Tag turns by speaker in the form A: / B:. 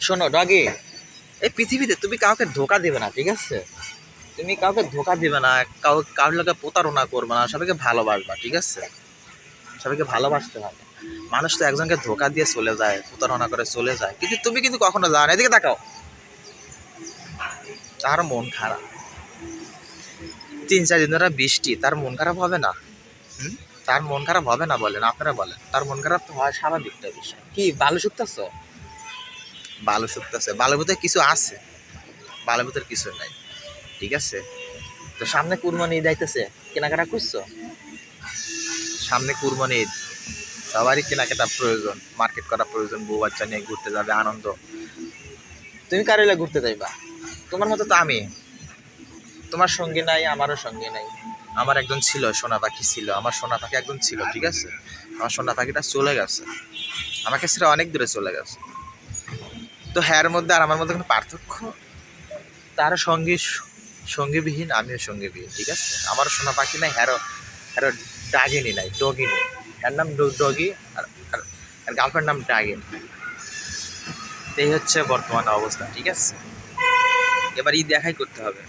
A: শোনো ডগি, এই পৃথিবীতে তুমি কাউকে ধোকা দেবে না, ঠিক আছে? তুমি কাউকে ধোকা দিবে না, কারোর লোকে প্রতারণা করবে না, সবাইকে ভালোবাসবা, ঠিক আছে? সবাইকে ভালোবাসতে হবে। মানুষ তো একজনকে ধোকা দিয়ে চলে যায়, প্রতারণা করে চলে যায়, কিন্তু তুমি কিন্তু কখনো যাও না। এদিকে তাকাও, তার মন খারাপ, 3-4 দিন ধরে বৃষ্টি, তার মন খারাপ হবে না? তার মন খারাপ হবে না বলেন? আপনারা বলেন। তার মন খারাপ তো হয় স্বাভাবিকটা বিষয়। কি বালু শুকতেছ? বালু শুকতেছে, বালুর ভিতরে কিছু আছে, বালুর ভিতরে কিছু নাই, ঠিক আছে? তো সামনে কুরবানি ঈদ আইতেছে, কেনাকাটা করছো? সামনে কুরবানি ঈদ, সবারই কেনাকাটা প্রয়োজন, মার্কেট করা প্রয়োজন, বউ বাচ্চা নিয়ে ঘুরতে যাবে, আনন্দ। তুমি কারেলা ঘুরতে যাইবা? তোমার মতো তো আমি, তোমার সঙ্গী নাই, আমারও সঙ্গী নাই। আমার একজন ছিল, সোনা পাখি ছিল, আমার সোনা পাখি একজন ছিল, ঠিক আছে? আমার সোনা পাখিটা চলে গেছে, আমাকে ছেড়ে অনেক দূরে চলে গেছে। তো হ্যার মধ্যে আর আমার মধ্যে কোনো পার্থক্য? তার সঙ্গীবিহীন, আমিও সঙ্গীবিহীন, ঠিক আছে? আমারও সোনা পাখি নাই, হ্যারো হ্যারো ডাগিনি নাই, ডগিনি। হ্যার নাম ডগি, আর গার্লফ্রেন্ড নাম ডাগিনি। এই হচ্ছে বর্তমান অবস্থা, ঠিক আছে? এবার দেখাই করতে হবে।